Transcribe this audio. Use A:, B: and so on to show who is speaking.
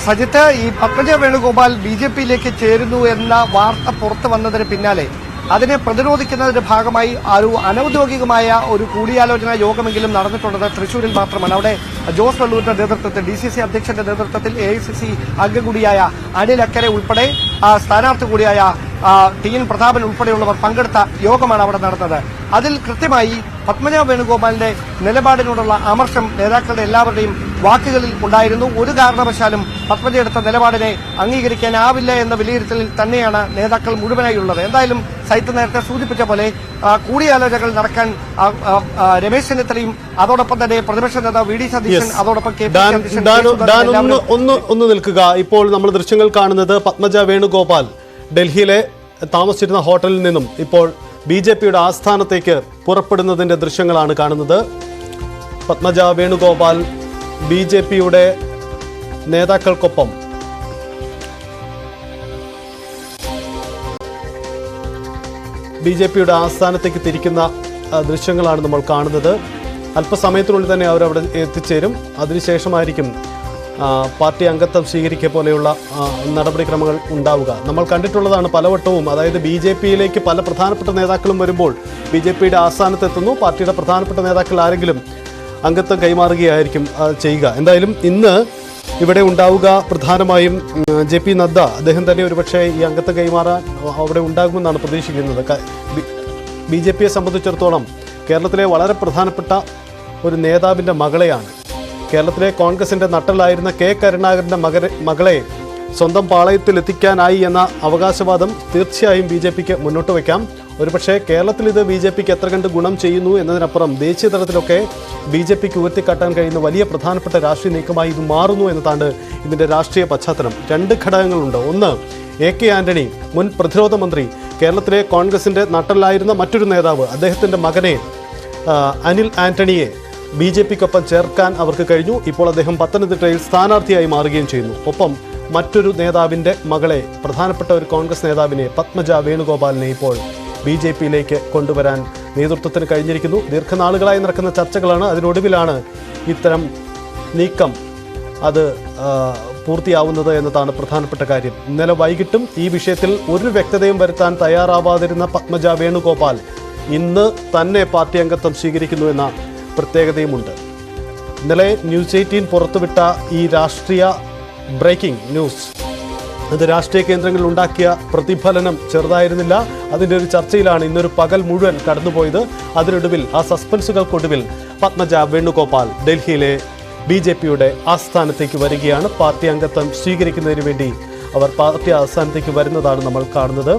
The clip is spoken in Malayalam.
A: സജിത്ത്, ഈ പത്മജ വേണുഗോപാൽ BJP-യിലേക്ക് ചേരുന്നു എന്ന വാർത്ത പുറത്തു വന്നതിന് പിന്നാലെ അതിനെ പ്രതിരോധിക്കുന്നതിന്റെ ഭാഗമായി ഒരു അനൌദ്യോഗികമായ ഒരു കൂടിയാലോചനാ യോഗമെങ്കിലും നടന്നിട്ടുള്ളത് തൃശ്ശൂരിൽ മാത്രമാണ്. അവിടെ ജോസ് വള്ളൂരിന്റെ നേതൃത്വത്തിൽ, DCC അധ്യക്ഷന്റെ നേതൃത്വത്തിൽ AICC അംഗം കൂടിയായ അനിൽ അക്കരെ ഉൾപ്പെടെ സ്ഥാനാർത്ഥി കൂടിയായ TN പ്രതാപൻ ഉൾപ്പെടെയുള്ളവർ പങ്കെടുത്ത യോഗമാണ് അവിടെ നടന്നത്. അതിൽ കൃത്യമായി പത്മജ വേണുഗോപാലിന്റെ നിലപാടിനോടുള്ള അമർഷം നേതാക്കളുടെ എല്ലാവരുടെയും വാക്കുകളിൽ ഉണ്ടായിരുന്നു. ഒരു കാരണവശാലും പത്മജ എടുത്ത നിലപാടിനെ അംഗീകരിക്കാനാവില്ല എന്ന വിലയിരുത്തലിൽ തന്നെയാണ് നേതാക്കൾ മുഴുവനായി ഉള്ളത്. എന്തായാലും സൈത്ത് നേരത്തെ സൂചിപ്പിച്ച പോലെ കൂടിയാലോചനകൾ നടക്കാൻ രമേശ് ചെന്നിത്തലയും അതോടൊപ്പം തന്നെ പ്രതിപക്ഷ നേതാവ് VD സതീശൻ അതോടൊപ്പം
B: ഒന്ന് നിൽക്കുക. ഇപ്പോൾ നമ്മൾ ദൃശ്യങ്ങൾ കാണുന്നത് പത്മജ വേണുഗോപാൽ ഡൽഹിയിലെ താമസിച്ചിരുന്ന ഹോട്ടലിൽ നിന്നും ഇപ്പോൾ BJP-യുടെ ആസ്ഥാനത്തേക്ക് പുറപ്പെടുന്നതിന്റെ ദൃശ്യങ്ങളാണ് കാണുന്നത്. പത്മജ വേണുഗോപാൽ BJP-യുടെ നേതാക്കൾക്കൊപ്പം BJP-യുടെ ആസ്ഥാനത്തേക്ക് തിരിക്കുന്ന ദൃശ്യങ്ങളാണ് നമ്മൾ കാണുന്നത്. അല്പസമയത്തിനുള്ളിൽ തന്നെ അവരവിടെ എത്തിച്ചേരും. അതിനുശേഷമായിരിക്കും പാർട്ടി അംഗത്വം സ്വീകരിക്കുക പോലെയുള്ള നടപടിക്രമങ്ങൾ ഉണ്ടാവുക. നമ്മൾ കണ്ടിട്ടുള്ളതാണ് പലവട്ടവും. അതായത് BJP-യിലേക്ക് പല പ്രധാനപ്പെട്ട നേതാക്കളും വരുമ്പോൾ BJP-യുടെ ആസ്ഥാനത്തെത്തുന്നു, പാർട്ടിയുടെ പ്രധാനപ്പെട്ട നേതാക്കൾ ആരെങ്കിലും അംഗത്വം കൈമാറുകയായിരിക്കും ചെയ്യുക. എന്തായാലും ഇന്ന് ഇവിടെ ഉണ്ടാവുക പ്രധാനമായും JP നദ്ദ, അദ്ദേഹം തന്നെ ഒരുപക്ഷെ ഈ അംഗത്വം കൈമാറാൻ അവിടെ ഉണ്ടാകുമെന്നാണ് പ്രതീക്ഷിക്കുന്നത്. BJP-യെ സംബന്ധിച്ചിടത്തോളം കേരളത്തിലെ വളരെ പ്രധാനപ്പെട്ട ഒരു നേതാവിൻ്റെ മകളെയാണ്, കേരളത്തിലെ കോൺഗ്രസിന്റെ നട്ടലായിരുന്ന K കരുണാകരന്റെ മകളെ സ്വന്തം പാളയത്തിൽ എത്തിക്കാനായി എന്ന അവകാശവാദം തീർച്ചയായും BJP-ക്ക് മുന്നോട്ട് വയ്ക്കാം. ഒരുപക്ഷെ കേരളത്തിൽ ഇത് BJP-ക്ക് എത്ര കണ്ട് ഗുണം ചെയ്യുന്നു എന്നതിനപ്പുറം ദേശീയ തലത്തിലൊക്കെ BJP-ക്ക് ഉയർത്തിക്കാട്ടാൻ കഴിയുന്ന വലിയ പ്രധാനപ്പെട്ട രാഷ്ട്രീയ നീക്കമായി ഇത് മാറുന്നു എന്നതാണ് ഇതിന്റെ രാഷ്ട്രീയ പശ്ചാത്തലം. രണ്ട് ഘടകങ്ങളുണ്ട്. ഒന്ന്, AK ആന്റണി, മുൻ പ്രതിരോധ മന്ത്രി, കേരളത്തിലെ കോൺഗ്രസിന്റെ നട്ടലായിരുന്ന മറ്റൊരു നേതാവ്, അദ്ദേഹത്തിന്റെ മകനെ അനിൽ ആന്റണിയെ BJP-ക്കൊപ്പം ചേർക്കാൻ അവർക്ക് കഴിഞ്ഞു. ഇപ്പോൾ അദ്ദേഹം പത്തനംതിട്ടയിൽ സ്ഥാനാർത്ഥിയായി മാറുകയും ചെയ്യുന്നു. ഒപ്പം മറ്റൊരു നേതാവിൻ്റെ മകളെ, പ്രധാനപ്പെട്ട ഒരു കോൺഗ്രസ് നേതാവിനെ, പത്മജ വേണുഗോപാലിനെ ഇപ്പോൾ BJP-യിലേക്ക് കൊണ്ടുവരാൻ നേതൃത്വത്തിന് കഴിഞ്ഞിരിക്കുന്നു. ദീർഘനാളുകളായി നടക്കുന്ന ചർച്ചകളാണ്. അതിനൊടുവിലാണ് ഇത്തരം നീക്കം അത് പൂർത്തിയാവുന്നത് എന്നതാണ് പ്രധാനപ്പെട്ട കാര്യം. ഇന്നലെ വൈകിട്ടും ഈ വിഷയത്തിൽ ഒരു വ്യക്തതയും വരുത്താൻ തയ്യാറാവാതിരുന്ന പത്മജ വേണുഗോപാൽ ഇന്ന് തന്നെ പാർട്ടി അംഗത്വം സ്വീകരിക്കുന്നു എന്ന പ്രത്യേകതയുമുണ്ട്. ഇന്നലെ ന്യൂസ് 18 പുറത്തുവിട്ട ഈ രാഷ്ട്രീയ ബ്രേക്കിംഗ് ന്യൂസ്, അത് രാഷ്ട്രീയ കേന്ദ്രങ്ങളിൽ ഉണ്ടാക്കിയ പ്രതിഫലനം ചെറുതായിരുന്നില്ല. അതിൻ്റെ ഒരു ചർച്ചയിലാണ് ഇന്നൊരു പകൽ മുഴുവൻ കടന്നുപോയത്. അതിനൊടുവിൽ, ആ സസ്പെൻസുകൾക്കൊടുവിൽ പത്മജ വേണുഗോപാൽ ഡൽഹിയിലെ BJP-യുടെ ആസ്ഥാനത്തേക്ക് വരികയാണ്. പാർട്ടി അംഗത്വം സ്വീകരിക്കുന്നതിന് വേണ്ടി അവർ പാർട്ടി ആസ്ഥാനത്തേക്ക് വരുന്നതാണ് നമ്മൾ കാണുന്നത്.